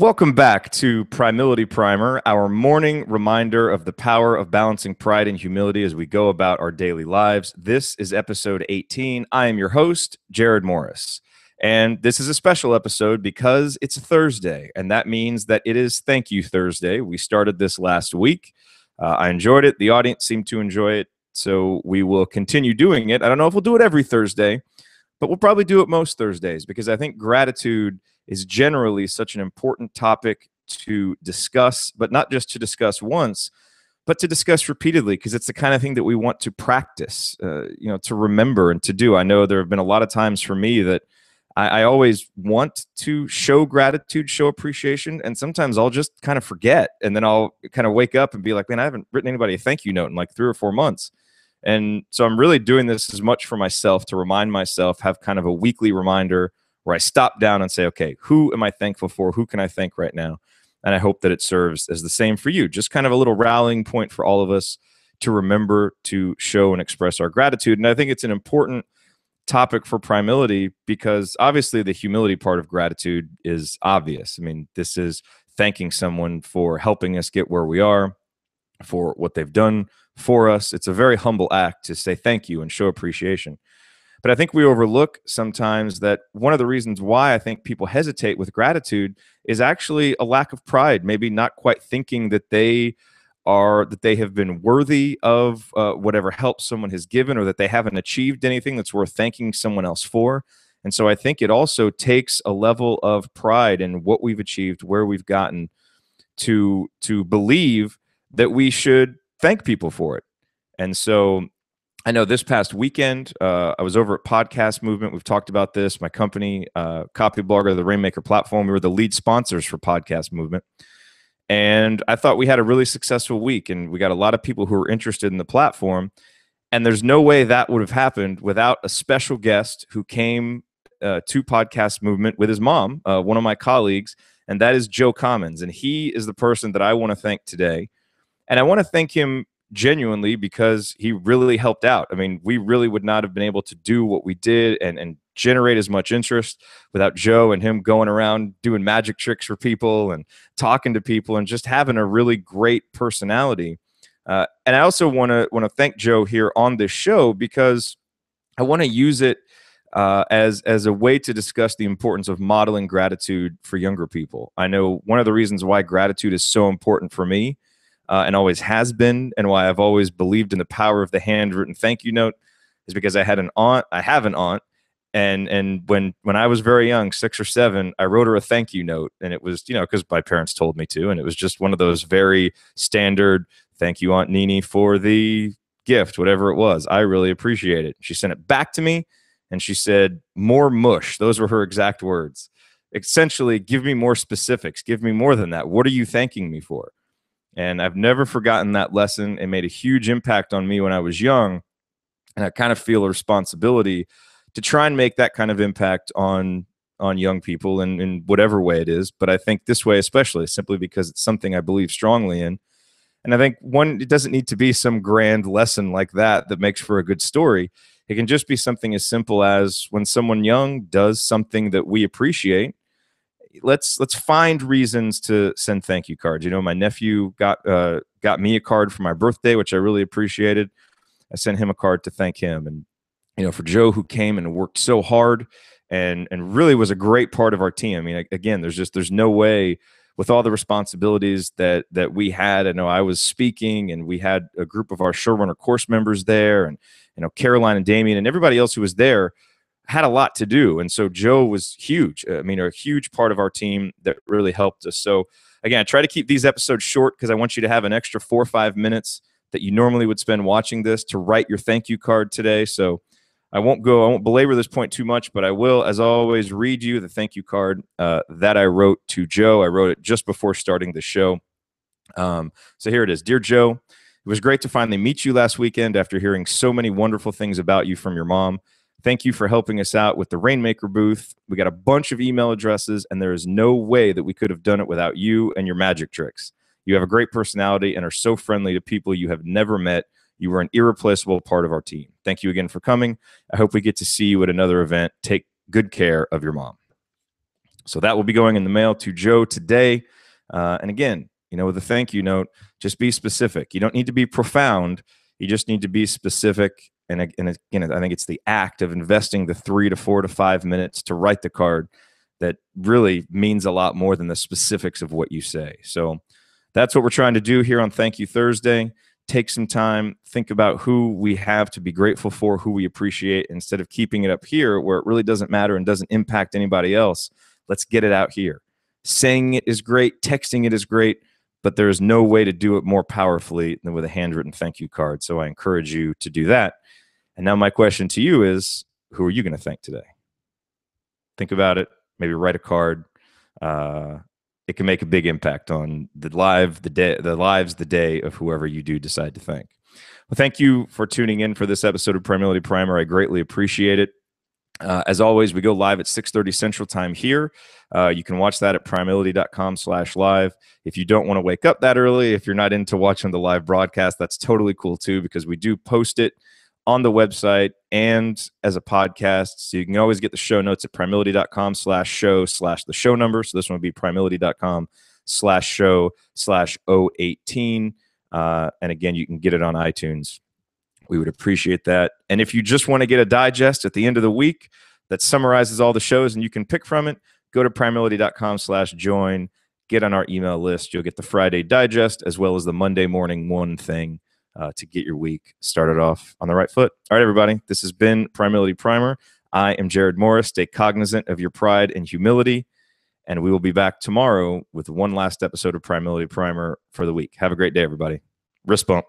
Welcome back to Primility Primer, our morning reminder of the power of balancing pride and humility as we go about our daily lives. This is episode 18. I am your host, Jared Morris. And this is a special episode because it's a Thursday, and that means that it is Thank You Thursday. We started this last week. I enjoyed it. The audience seemed to enjoy it, so we will continue doing it. I don't know if we'll do it every Thursday, but we'll probably do it most Thursdays because I think gratitude is generally such an important topic to discuss, but not just to discuss once, but to discuss repeatedly, because it's the kind of thing that we want to practice, to remember and to do. I know there have been a lot of times for me that I always want to show gratitude, show appreciation, and sometimes I'll just kind of forget, and then I'll kind of wake up and be like, man, I haven't written anybody a thank you note in like 3 or 4 months. And so I'm really doing this as much for myself to remind myself, have kind of a weekly reminder where I stop down and say, okay, who am I thankful for? Who can I thank right now? And I hope that it serves as the same for you. Just kind of a little rallying point for all of us to remember to show and express our gratitude. And I think it's an important topic for Primility because obviously the humility part of gratitude is obvious. I mean, this is thanking someone for helping us get where we are, for what they've done for us. It's a very humble act to say thank you and show appreciation. But I think we overlook sometimes that one of the reasons why I think people hesitate with gratitude is actually a lack of pride, maybe not quite thinking that they have been worthy of whatever help someone has given, or that they haven't achieved anything that's worth thanking someone else for. And so I think it also takes a level of pride in what we've achieved, where we've gotten, to believe that we should thank people for it. And so I know this past weekend, I was over at Podcast Movement. We've talked about this. My company, Copy Blogger, the Rainmaker platform, we were the lead sponsors for Podcast Movement. And I thought we had a really successful week, and we got a lot of people who were interested in the platform. And there's no way that would have happened without a special guest who came to Podcast Movement with his mom, one of my colleagues, and that is Joe Commons. And he is the person that I want to thank today. And I want to thank him genuinely because he really helped out. I mean, we really would not have been able to do what we did and generate as much interest without Joe and him going around doing magic tricks for people and talking to people and just having a really great personality. And I also want to thank Joe here on this show because I want to use it as a way to discuss the importance of modeling gratitude for younger people. I know one of the reasons why gratitude is so important for me and always has been, and why I've always believed in the power of the handwritten thank you note, is because I have an aunt, and when I was very young, 6 or 7, I wrote her a thank you note, and it was, because my parents told me to, and it was just one of those very standard, thank you, Aunt Nini, for the gift, whatever it was. I really appreciate it. She sent it back to me, and she said, more mush. Those were her exact words. Essentially, give me more specifics. Give me more than that. What are you thanking me for? And I've never forgotten that lesson. It made a huge impact on me when I was young. And I kind of feel a responsibility to try and make that kind of impact on young people in whatever way it is. But I think this way especially, simply because it's something I believe strongly in. And I think it doesn't need to be some grand lesson like that makes for a good story. It can just be something as simple as when someone young does something that we appreciate, let's find reasons to send thank you cards. My nephew got me a card for my birthday, which I really appreciated. I sent him a card to thank him. And for Joe, who came and worked so hard and really was a great part of our team. I mean, again, there's no way, with all the responsibilities that we had. I know I was speaking, and we had a group of our Showrunner course members there, and Caroline and Damien and everybody else who was there had a lot to do. And so Joe was huge. I mean, a huge part of our team that really helped us. So again, I try to keep these episodes short because I want you to have an extra 4 or 5 minutes that you normally would spend watching this to write your thank you card today. So I won't belabor this point too much, but I will, as always, read you the thank you card that I wrote to Joe. I wrote it just before starting the show. So here it is. Dear Joe, it was great to finally meet you last weekend after hearing so many wonderful things about you from your mom. Thank you for helping us out with the Rainmaker booth. We got a bunch of email addresses, and there is no way that we could have done it without you and your magic tricks. You have a great personality and are so friendly to people you have never met. You were an irreplaceable part of our team. Thank you again for coming. I hope we get to see you at another event. Take good care of your mom. So that will be going in the mail to Joe today. And again, with a thank you note, just be specific. You don't need to be profound. You just need to be specific. And again, I think it's the act of investing the 3 to 4 to 5 minutes to write the card that really means a lot more than the specifics of what you say. So that's what we're trying to do here on Thank You Thursday. Take some time, think about who we have to be grateful for, who we appreciate, instead of keeping it up here where it really doesn't matter and doesn't impact anybody else. Let's get it out here. Saying it is great, texting it is great, but there is no way to do it more powerfully than with a handwritten thank you card. So I encourage you to do that. And now my question to you is, who are you going to thank today? Think about it. Maybe write a card. It can make a big impact on the lives, the day of whoever you do decide to thank. Well, thank you for tuning in for this episode of Primility Primer. I greatly appreciate it. As always, we go live at 6:30 Central Time here. You can watch that at primility.com/live. If you don't want to wake up that early, if you're not into watching the live broadcast, that's totally cool too, because we do post it on the website and as a podcast. So you can always get the show notes at primility.com/show/the show number. So this one would be primility.com/show/018. And again, you can get it on iTunes. We would appreciate that. And if you just want to get a digest at the end of the week that summarizes all the shows and you can pick from it, go to primility.com/join, get on our email list. You'll get the Friday digest as well as the Monday morning one thing to get your week started off on the right foot. All right, everybody, this has been Primility Primer. I am Jared Morris. Stay cognizant of your pride and humility, and we will be back tomorrow with one last episode of Primility Primer for the week. Have a great day, everybody. Wrist bump.